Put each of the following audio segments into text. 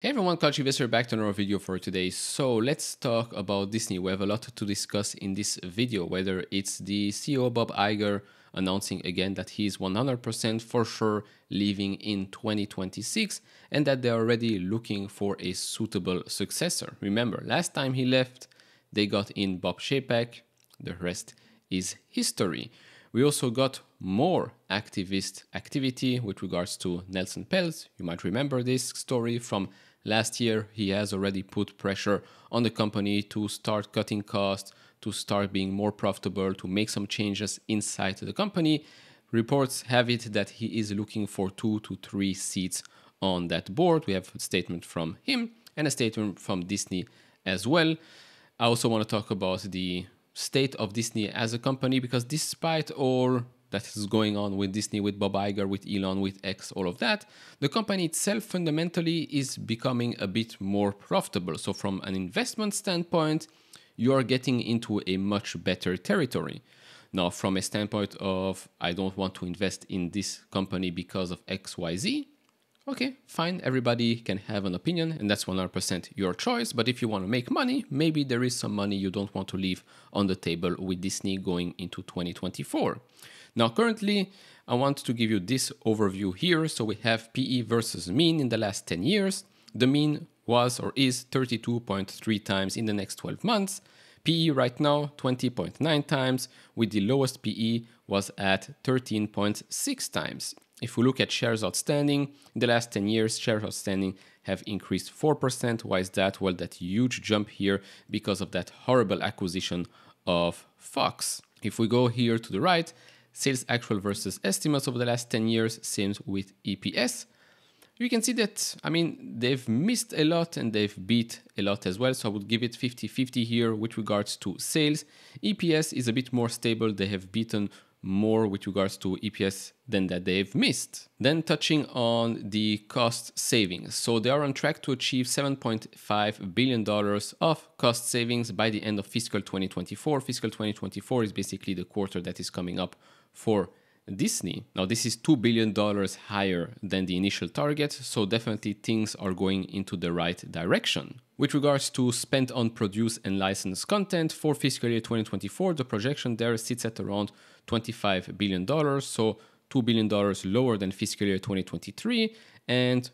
Hey everyone, Culture Investor back to another video for today. So let's talk about Disney. We have a lot to discuss in this video, whether it's the CEO Bob Iger announcing again that he's 100% for sure leaving in 2026 and that they're already looking for a suitable successor. Remember, last time he left, they got in Bob Chapek. The rest is history. We also got more activist activity with regards to Nelson Peltz. You might remember this story from last year. He has already put pressure on the company to start cutting costs, to start being more profitable, to make some changes inside the company. Reports have it that he is looking for 2 to 3 seats on that board. We have a statement from him and a statement from Disney as well. I also want to talk about the state of Disney as a company, because despite all that is going on with Disney, with Bob Iger, with Elon, with X, all of that, the company itself fundamentally is becoming a bit more profitable. So from an investment standpoint, you are getting into a much better territory. Now, from a standpoint of I don't want to invest in this company because of XYZ, okay, fine, everybody can have an opinion, and that's 100% your choice. But if you want to make money, maybe there is some money you don't want to leave on the table with Disney going into 2024. Now, currently, I want to give you this overview here. So we have PE versus mean in the last 10 years. The mean was or is 32.3 times in the next 12 months. PE right now, 20.9 times, with the lowest PE was at 13.6 times. If we look at shares outstanding, in the last 10 years, shares outstanding have increased 4%. Why is that? Well, that huge jump here because of that horrible acquisition of Fox. If we go here to the right, sales actual versus estimates over the last 10 years, same with EPS. You can see that, they've missed a lot and they've beat a lot as well. So I would give it 50-50 here with regards to sales. EPS is a bit more stable. They have beaten more with regards to EPS than that they've missed. Then touching on the cost savings. So they are on track to achieve $7.5 billion of cost savings by the end of fiscal 2024. Fiscal 2024 is basically the quarter that is coming up for Disney. Now, this is $2 billion higher than the initial target, so definitely things are going into the right direction. With regards to spent on produce and licensed content for fiscal year 2024, the projection there sits at around $25 billion, so $2 billion lower than fiscal year 2023, and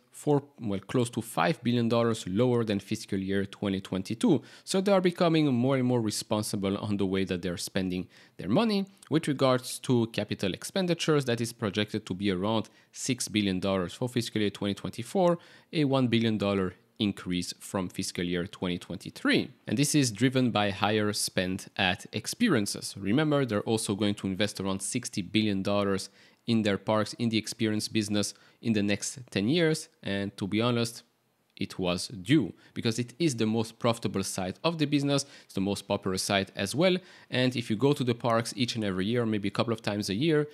close to $5 billion lower than fiscal year 2022. So they are becoming more and more responsible on the way that they're spending their money. With regards to capital expenditures, that is projected to be around $6 billion for fiscal year 2024, a $1 billion increase from fiscal year 2023. And this is driven by higher spend at experiences. Remember, they're also going to invest around $60 billion in their parks, in the experience business in the next 10 years. And to be honest, it was due, because it is the most profitable side of the business. It's the most popular side as well. And if you go to the parks each and every year, maybe a couple of times a year,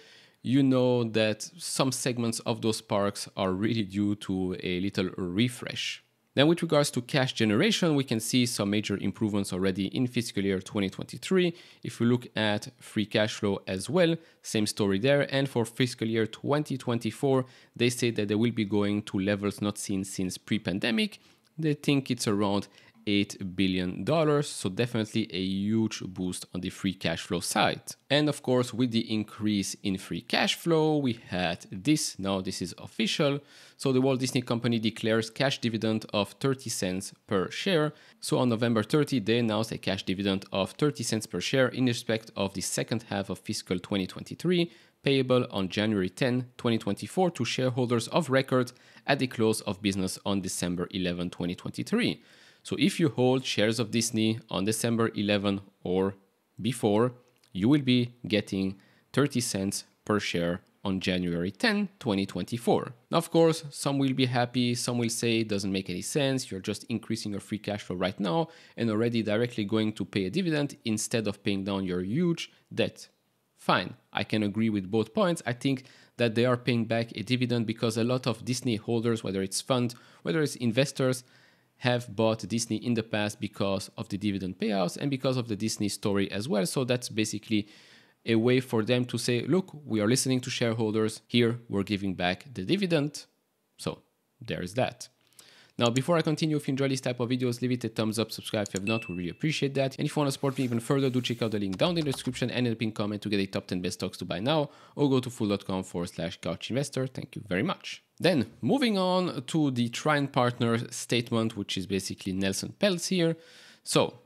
you know that some segments of those parks are really due to a little refresh. Then with regards to cash generation, we can see some major improvements already in fiscal year 2023. If we look at free cash flow as well, same story there. And for fiscal year 2024, they say that they will be going to levels not seen since pre-pandemic. They think it's around $8 billion, so definitely a huge boost on the free cash flow side. And of course, with the increase in free cash flow, we had this. Now this is official. So the Walt Disney Company declares cash dividend of 30 cents per share. So on November 30, they announced a cash dividend of 30 cents per share in respect of the second half of fiscal 2023, payable on January 10, 2024 to shareholders of record at the close of business on December 11, 2023. So if you hold shares of Disney on December 11 or before, you will be getting 30 cents per share on January 10, 2024. Now, of course, some will be happy, some will say it doesn't make any sense, you're just increasing your free cash flow right now and already directly going to pay a dividend instead of paying down your huge debt. Fine, I can agree with both points. I think that they are paying back a dividend because a lot of Disney holders, whether it's funds, whether it's investors, have bought Disney in the past because of the dividend payouts and because of the Disney story as well. So that's basically a way for them to say, look, we are listening to shareholders. Here, we're giving back the dividend. So there's that. Now, before I continue, if you enjoy this type of videos, leave it a thumbs up, subscribe if you have not, we really appreciate that. And if you want to support me even further, do check out the link down in the description and in the pinned comment to get a top 10 best stocks to buy now, or go to fool.com/couchinvestor. Thank you very much. Then, moving on to the Trian Partner statement, which is basically Nelson Peltz here. So,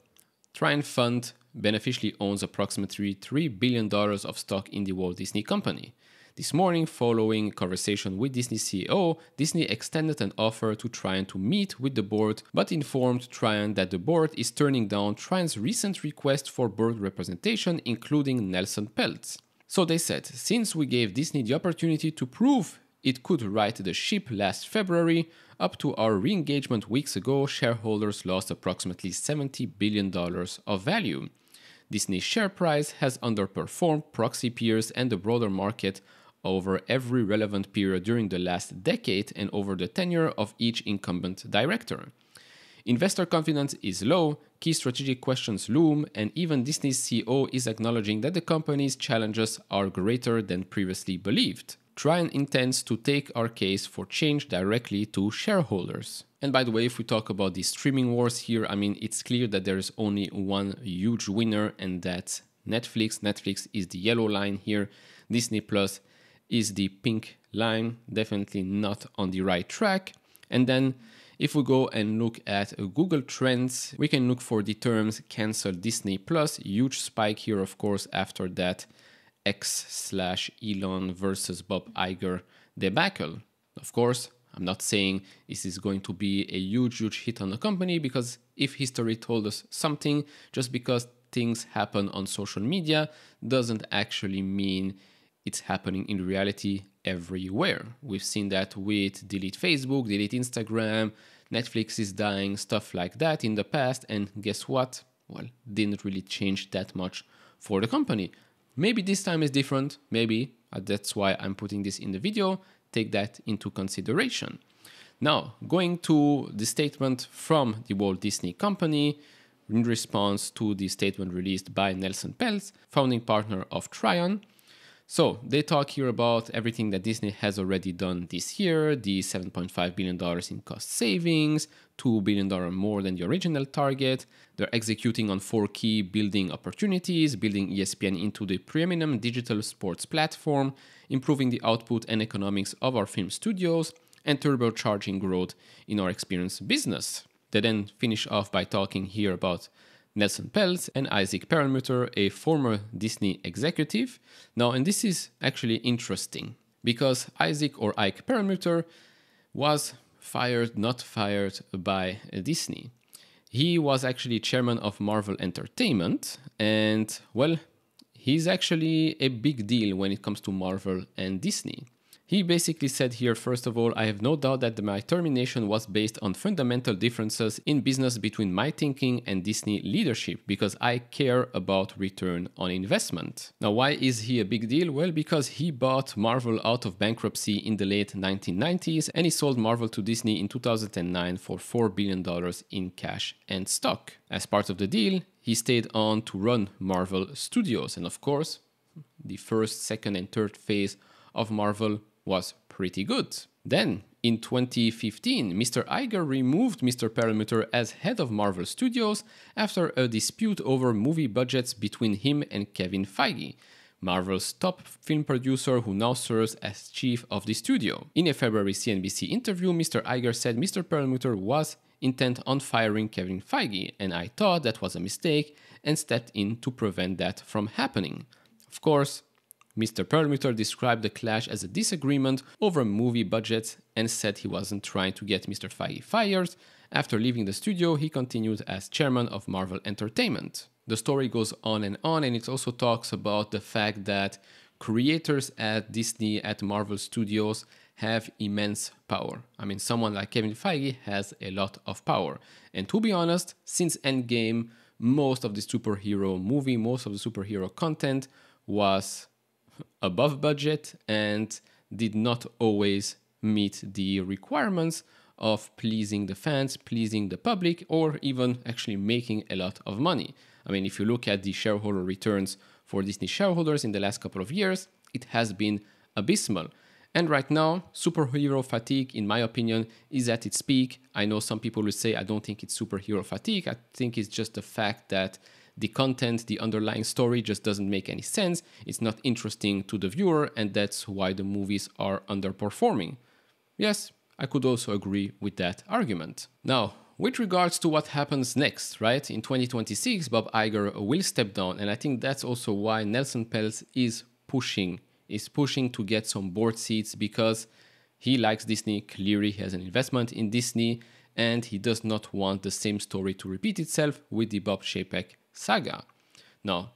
Trian Fund beneficially owns approximately $3 billion of stock in the Walt Disney Company. This morning, following conversation with Disney CEO, Disney extended an offer to Trian to meet with the board, but informed Trian that the board is turning down Trian's recent request for board representation, including Nelson Peltz. So they said, since we gave Disney the opportunity to prove it could right the ship last February, up to our re-engagement weeks ago, shareholders lost approximately $70 billion of value. Disney's share price has underperformed proxy peers and the broader market over every relevant period during the last decade and over the tenure of each incumbent director. Investor confidence is low, key strategic questions loom, and even Disney's CEO is acknowledging that the company's challenges are greater than previously believed. Trian intends to take our case for change directly to shareholders. And by the way, if we talk about the streaming wars here, I mean, it's clear that there is only one huge winner, and that's Netflix. Netflix is the yellow line here. Disney Plus is the pink line, definitely not on the right track. And then if we go and look at Google Trends, we can look for the terms cancel Disney Plus, huge spike here, of course, after that X/Elon versus Bob Iger debacle. Of course, I'm not saying this is going to be a huge hit on the company, because if history told us something, just because things happen on social media doesn't actually mean it's happening in reality everywhere. We've seen that with delete Facebook, delete Instagram, Netflix is dying, stuff like that in the past. And guess what? Well, didn't really change that much for the company. Maybe this time is different, maybe. That's why I'm putting this in the video. Take that into consideration. Now, going to the statement from the Walt Disney Company in response to the statement released by Nelson Peltz, founding partner of Trian. So they talk here about everything that Disney has already done this year, the $7.5 billion in cost savings, $2 billion more than the original target. They're executing on 4 key building opportunities, building ESPN into the preeminent digital sports platform, improving the output and economics of our film studios, and turbocharging growth in our experience business. They then finish off by talking here about Nelson Peltz and Isaac Perlmutter, a former Disney executive. Now, and this is actually interesting because Isaac or Ike Perlmutter was not fired by Disney. He was actually chairman of Marvel Entertainment, and well, he's actually a big deal when it comes to Marvel and Disney. He basically said here, first of all, I have no doubt that my termination was based on fundamental differences in business between my thinking and Disney leadership, because I care about return on investment. Now, why is he a big deal? Well, because he bought Marvel out of bankruptcy in the late 1990s, and he sold Marvel to Disney in 2009 for $4 billion in cash and stock. As part of the deal, he stayed on to run Marvel Studios, and of course, the first, second, and third phase of Marvel was pretty good. Then, in 2015, Mr. Iger removed Mr. Perlmutter as head of Marvel Studios after a dispute over movie budgets between him and Kevin Feige, Marvel's top film producer who now serves as chief of the studio. In a February CNBC interview, Mr. Iger said Mr. Perlmutter was intent on firing Kevin Feige, and I thought that was a mistake and stepped in to prevent that from happening. Of course, Mr. Perlmutter described the clash as a disagreement over movie budgets and said he wasn't trying to get Mr. Feige fired. After leaving the studio, he continued as chairman of Marvel Entertainment. The story goes on, and it also talks about the fact that creators at Disney, at Marvel Studios, have immense power. I mean, someone like Kevin Feige has a lot of power. And to be honest, since Endgame, most of the superhero content was above budget and did not always meet the requirements of pleasing the fans, pleasing the public, or even actually making a lot of money. I mean, if you look at the shareholder returns for Disney shareholders in the last couple of years, it has been abysmal. And right now, superhero fatigue, in my opinion, is at its peak. I know some people will say, I don't think it's superhero fatigue. I think it's just the fact that the content, the underlying story just doesn't make any sense. It's not interesting to the viewer, and that's why the movies are underperforming. Yes, I could also agree with that argument. Now, with regards to what happens next, right? In 2026, Bob Iger will step down, and I think that's also why Nelson Peltz is pushing to get some board seats, because he likes Disney. Clearly, he has an investment in Disney, and he does not want the same story to repeat itself with the Bob Chapek saga. Now,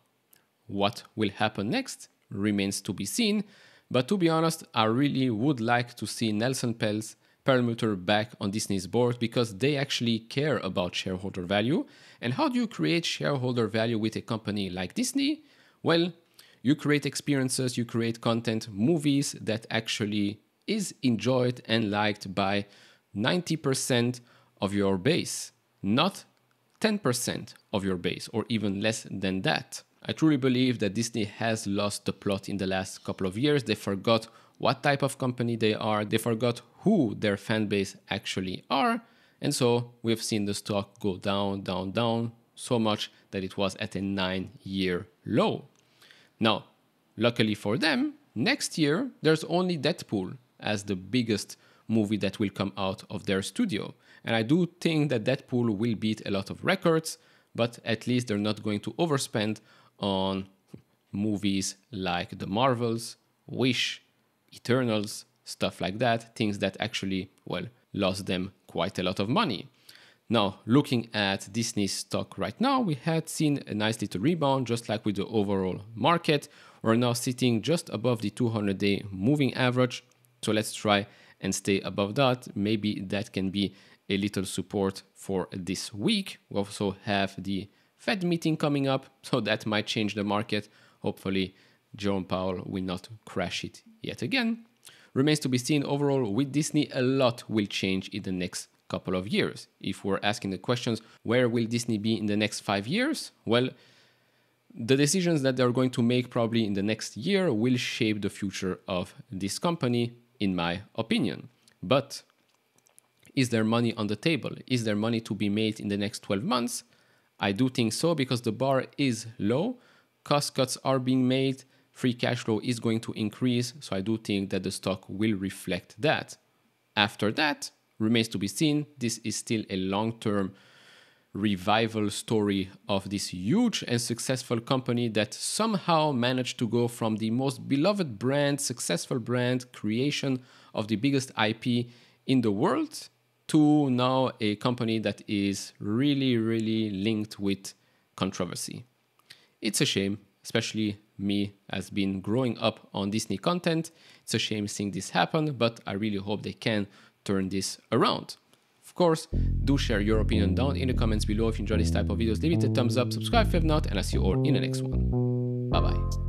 what will happen next remains to be seen, but to be honest, I really would like to see Nelson Peltz, Perlmutter back on Disney's board, because they actually care about shareholder value. And how do you create shareholder value with a company like Disney? Well, you create experiences, you create content, movies that actually is enjoyed and liked by 90% of your base, not 10% of your base, or even less than that. I truly believe that Disney has lost the plot in the last couple of years. They forgot what type of company they are. They forgot who their fan base actually are. And so we've seen the stock go down, down, down so much that it was at a 9-year low. Now, luckily for them, next year, there's only Deadpool as the biggest movie that will come out of their studio. And I do think that Deadpool will beat a lot of records, but at least they're not going to overspend on movies like The Marvels, Wish, Eternals, stuff like that, things that actually, well, lost them quite a lot of money. Now, looking at Disney's stock right now, we had seen a nice little rebound, just like with the overall market. We're now sitting just above the 200-day moving average. So let's try and stay above that. Maybe that can be a little support for this week. We also have the Fed meeting coming up, so that might change the market. Hopefully, Jerome Powell will not crash it yet again. Remains to be seen. Overall, with Disney, a lot will change in the next couple of years. If we're asking the questions, where will Disney be in the next 5 years? Well, the decisions that they're going to make probably in the next year will shape the future of this company, in my opinion. But is there money on the table? Is there money to be made in the next 12 months? I do think so, because the bar is low. Cost cuts are being made. Free cash flow is going to increase. So I do think that the stock will reflect that. After that, remains to be seen. This is still a long-term revival story of this huge and successful company that somehow managed to go from the most beloved brand, successful brand, creation of the biggest IP in the world, to now a company that is really, really linked with controversy. It's a shame, especially me as been growing up on Disney content. It's a shame seeing this happen, but I really hope they can turn this around. Of course, do share your opinion down in the comments below. If you enjoy this type of videos, leave it a thumbs up, subscribe if you have not, and I'll see you all in the next one. Bye bye.